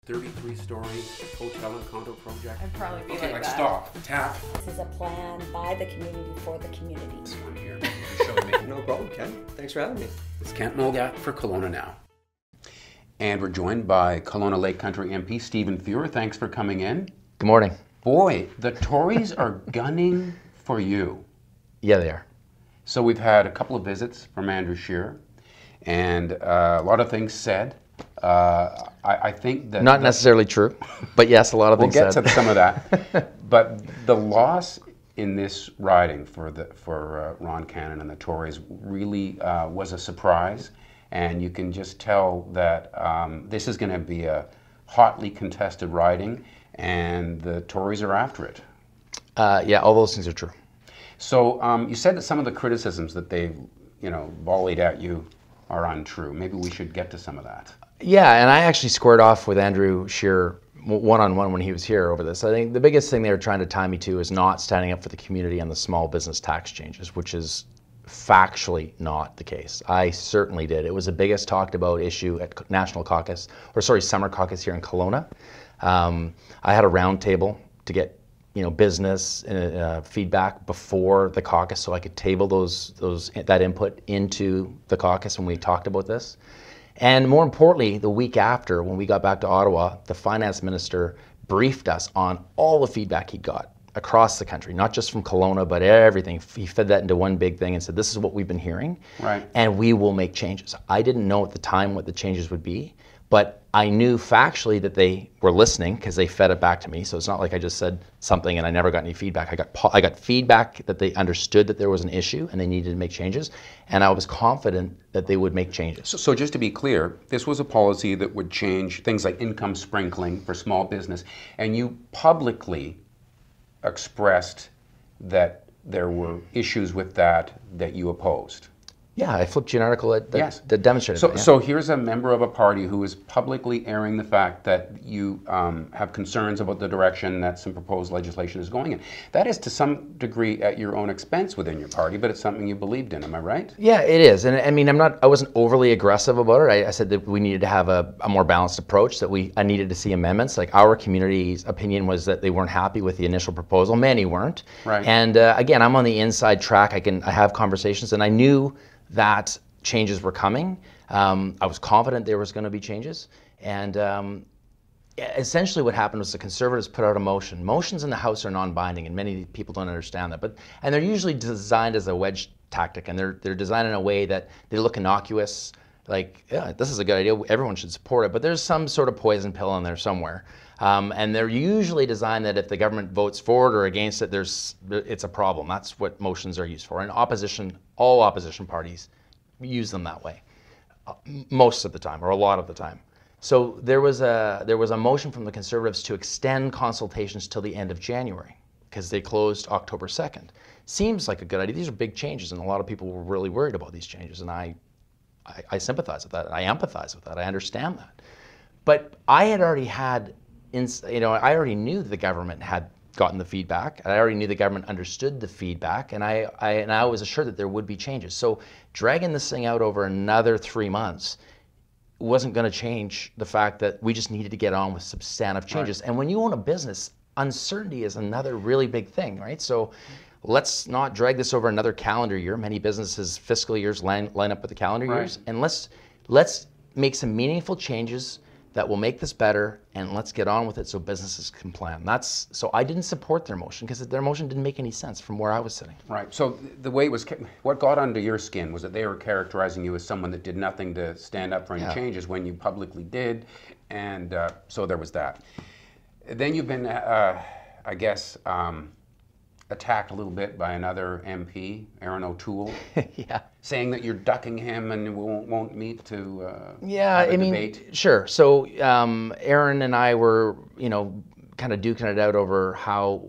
33-story hotel and condo project. I'd probably be Okay, like like that. stop, tap. This is a plan by the community for the community. This one here. Show me. No problem, Ken. Thanks for having me. It's Kent Mulgat for Kelowna Now. And we're joined by Kelowna Lake Country MP Stephen Fuhr. Thanks for coming in. Good morning. Boy, the Tories are gunning for you. Yeah, they are. So we've had a couple of visits from Andrew Scheer and a lot of things said. I think that... Not necessarily true, but yes, a lot of we'll things get said. to some of that. But the loss in this riding for Ron Cannon and the Tories really was a surprise. And you can just tell that this is going to be a hotly contested riding, and the Tories are after it. Yeah, all those things are true. So you said that some of the criticisms that they've, volleyed at you are untrue. Maybe we should get to some of that. Yeah, and I actually squared off with Andrew Scheer one-on-one when he was here over this. I think the biggest thing they were trying to tie me to is not standing up for the community on the small business tax changes, which is factually not the case. I certainly did. It was the biggest talked about issue at Summer Caucus here in Kelowna. I had a roundtable to get business feedback before the caucus, so I could table that input into the caucus when we talked about this. And more importantly, the week after, when we got back to Ottawa, the finance minister briefed us on all the feedback he got across the country, not just from Kelowna, but everything. He fed that into one big thing and said, this is what we've been hearing, right, and we will make changes. I didn't know at the time what the changes would be, but I knew factually that they were listening because they fed it back to me. So it's not like I just said something and I never got any feedback. I got feedback that they understood that there was an issue and they needed to make changes, and I was confident that they would make changes. So just to be clear, this was a policy that would change things like income sprinkling for small business, and you publicly expressed that there were issues with that you opposed. Yeah, I flipped you an article that demonstrated so, that. Yeah. So here's a member of a party who is publicly airing the fact that you have concerns about the direction that some proposed legislation is going in. That is to some degree at your own expense within your party, but it's something you believed in, am I right? Yeah, it is. And I mean, I wasn't overly aggressive about it. I said that we needed to have a more balanced approach, that I needed to see amendments. Like, our community's opinion was that they weren't happy with the initial proposal. Many weren't. Right. And again, I'm on the inside track. I have conversations, and I knew that changes were coming. I was confident there was going to be changes, and essentially what happened was the Conservatives put out a motion. Motions in the House are non-binding, and many people don't understand that. And they're usually designed as a wedge tactic, and they're designed in a way that they look innocuous, like, yeah, this is a good idea, everyone should support it, but there's some sort of poison pill in there somewhere. And they're usually designed that if the government votes for it or against it, it's a problem. That's what motions are used for. And all opposition parties use them that way, most of the time, or a lot of the time. So there was a motion from the Conservatives to extend consultations till the end of January, because they closed October 2nd. Seems like a good idea. These are big changes, and a lot of people were really worried about these changes, and I sympathize with that. I empathize with that. I understand that. But I had already had, I already knew the government had gotten the feedback. I already knew the government understood the feedback, and I was assured that there would be changes. So dragging this thing out over another 3 months wasn't going to change the fact that we just needed to get on with substantive changes. Right. And when you own a business, uncertainty is another really big thing, right? So let's not drag this over another calendar year. Many businesses' fiscal years line up with the calendar years, and let's make some meaningful changes that will make this better, and let's get on with it so businesses can plan. So I didn't support their motion because their motion didn't make any sense from where I was sitting. Right. So the way it was, what got under your skin was that they were characterizing you as someone that did nothing to stand up for any changes when you publicly did, and so there was that. Then you've been, I guess, attacked a little bit by another MP, Aaron O'Toole, yeah, saying that you're ducking him and won't meet to have a debate. Sure. So Aaron and I were, kind of duking it out over how,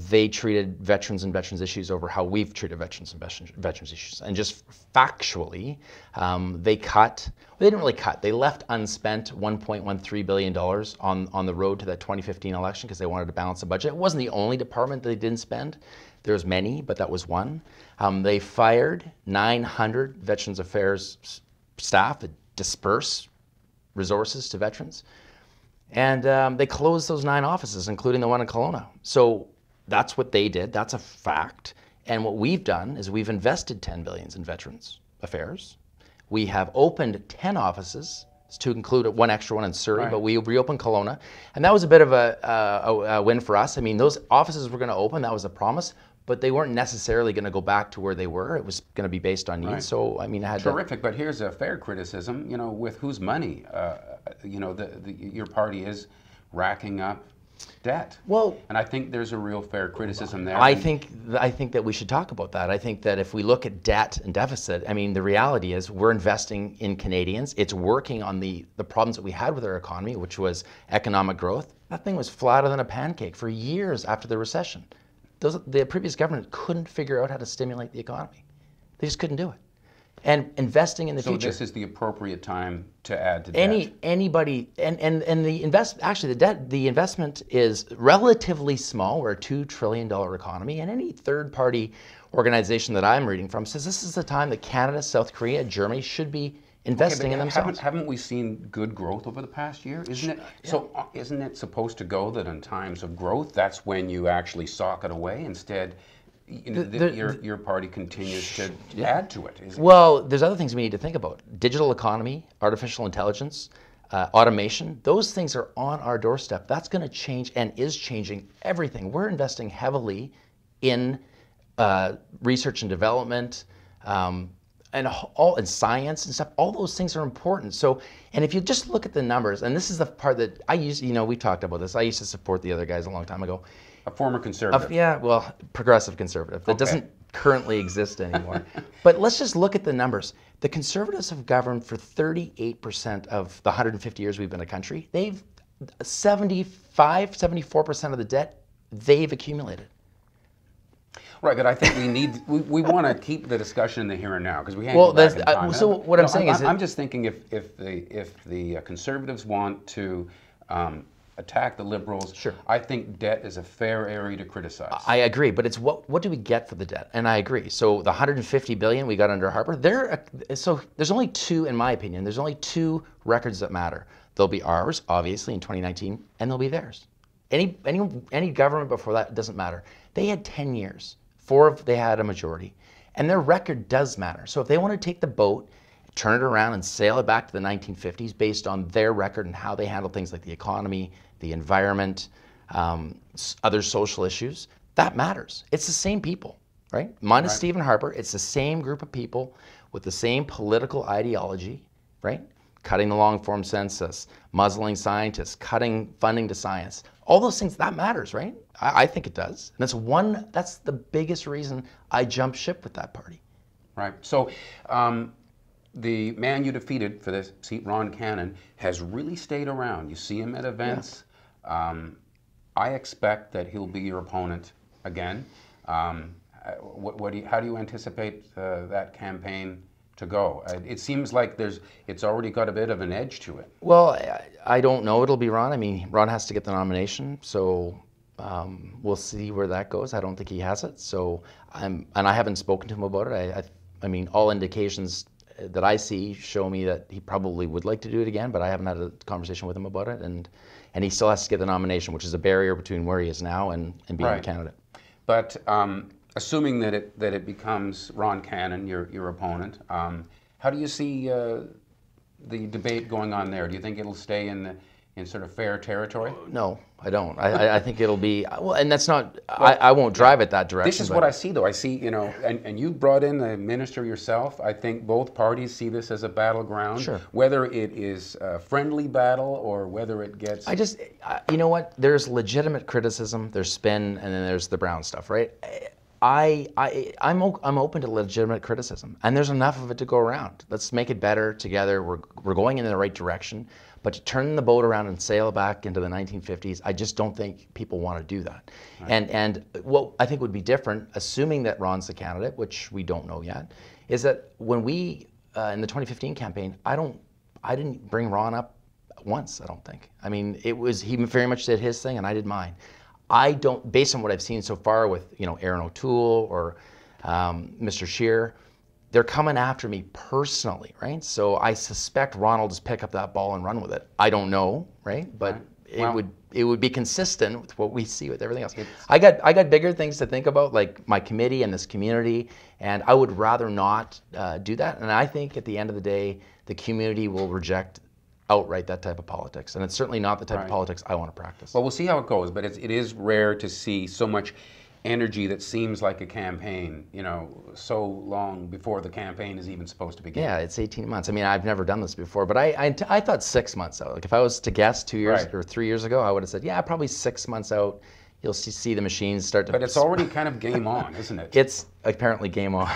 they treated veterans and veterans issues over how we've treated veterans and veterans issues. And just factually, they didn't really cut. They left unspent $1.13 billion on the road to that 2015 election because they wanted to balance the budget. It wasn't the only department that they didn't spend. There's many, but that was one. They fired 900 Veterans Affairs staff to disperse resources to veterans. And they closed those 9 offices, including the one in Kelowna. So that's what they did. That's a fact. And what we've done is we've invested $10 billion in Veterans Affairs. We have opened 10 offices, to include one extra one in Surrey, but we reopened Kelowna. And that was a bit of a win for us. I mean, those offices were going to open. That was a promise. But they weren't necessarily going to go back to where they were. It was going to be based on needs. So, I mean, I had terrific. But here's a fair criticism. You know, with whose money? You know, your party is racking up debt. Well, and I think there's a real fair criticism there. I think that we should talk about that. I think that if we look at debt and deficit, I mean, the reality is we're investing in Canadians. It's working on the problems that we had with our economy, which was economic growth. That thing was flatter than a pancake for years after the recession. The previous government couldn't figure out how to stimulate the economy. They just couldn't do it. And investing in the future. So this is the appropriate time to add to debt. Anybody and the investment is relatively small. We're a $2 trillion economy, and any third-party organization that I'm reading from says this is the time that Canada, South Korea, Germany should be investing in themselves. Haven't we seen good growth over the past year? Isn't it? Yeah. So isn't it supposed to go that in times of growth, that's when you actually sock it away? Instead, your party continues to add to it. Well, there's other things we need to think about. Digital economy, artificial intelligence, automation, those things are on our doorstep. That's going to change and is changing everything. We're investing heavily in research and development, and all in science and stuff. All those things are important. So, and if you just look at the numbers, and this is the part that I used, we talked about this. I used to support the other guys a long time ago. A former conservative. Yeah, well, progressive conservative. That doesn't currently exist anymore. But let's just look at the numbers. The Conservatives have governed for 38% of the 150 years we've been a country. They've 74% of the debt they've accumulated. Right, but I think we want to keep the discussion in the here and now because we can't go back in time. So what I'm saying is, I'm just thinking if the Conservatives want to attack the Liberals, sure. I think debt is a fair area to criticize. I agree, but it's what do we get for the debt? And I agree. So the $150 billion we got under Harper, so there's only two, in my opinion, there's only 2 records that matter. There'll be ours, obviously, in 2019, and there'll be theirs. Any government before that doesn't matter. They had 10 years. 4 they had a majority, and their record does matter. So if they want to take the boat, turn it around and sail it back to the 1950s based on their record and how they handle things like the economy, the environment, other social issues, that matters. It's the same people, right? Minus Stephen Harper, it's the same group of people with the same political ideology, right? Cutting the long-form census, muzzling scientists, cutting funding to science. All those things, that matters, right? I think it does. And that's the biggest reason I jumped ship with that party. Right. So the man you defeated for this seat, Ron Cannon, has really stayed around. You see him at events. Yeah. I expect that he'll be your opponent again. How do you anticipate that campaign to go? It seems like it's already got a bit of an edge to it. Well, I don't know it'll be Ron. I mean, Ron has to get the nomination, so we'll see where that goes. I don't think he has it, so and I haven't spoken to him about it. I mean, all indications that I see show me that he probably would like to do it again, but I haven't had a conversation with him about it, and he still has to get the nomination, which is a barrier between where he is now and being a candidate. But assuming that it becomes Ron Cannon, your opponent, how do you see the debate going on there? Do you think it'll stay in sort of fair territory? No, I don't. I think it'll be, well, and that's not, I won't drive it that direction. This is what I see, though. I see, and you brought in the minister yourself. I think both parties see this as a battleground. Sure. Whether it is a friendly battle or whether it gets... you know what? There's legitimate criticism, there's spin, and then there's the Brown stuff, right? I'm open to legitimate criticism, and there's enough of it to go around. Let's make it better together. We're going in the right direction, but to turn the boat around and sail back into the 1950s, I just don't think people want to do that. Right. And what I think would be different, assuming that Ron's the candidate, which we don't know yet, is that when we in the 2015 campaign, I didn't bring Ron up once. I don't think. I mean, he very much did his thing, and I did mine. I don't, based on what I've seen so far with, Aaron O'Toole or Mr. Scheer, they're coming after me personally, right? So I suspect Ron will just pick up that ball and run with it. I don't know, right? But it would be consistent with what we see with everything else. I got bigger things to think about, like my committee and this community, and I would rather not do that. And I think at the end of the day, the community will reject outright that type of politics, and it's certainly not the type of politics I want to practice. Well, we'll see how it goes, but it is rare to see so much energy that seems like a campaign, you know, so long before the campaign is even supposed to begin. Yeah, it's 18 months. I mean, I've never done this before, but I thought 6 months out. Like if I was to guess 2 years or 3 years ago, I would have said, yeah, probably 6 months out. You'll see the machines start to... But it's already kind of game on, isn't it? It's apparently game on.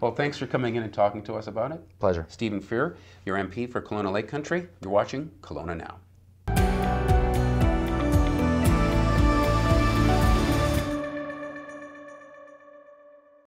Well, thanks for coming in and talking to us about it. Pleasure. Stephen Fuhr, your MP for Kelowna Lake Country. You're watching Kelowna Now.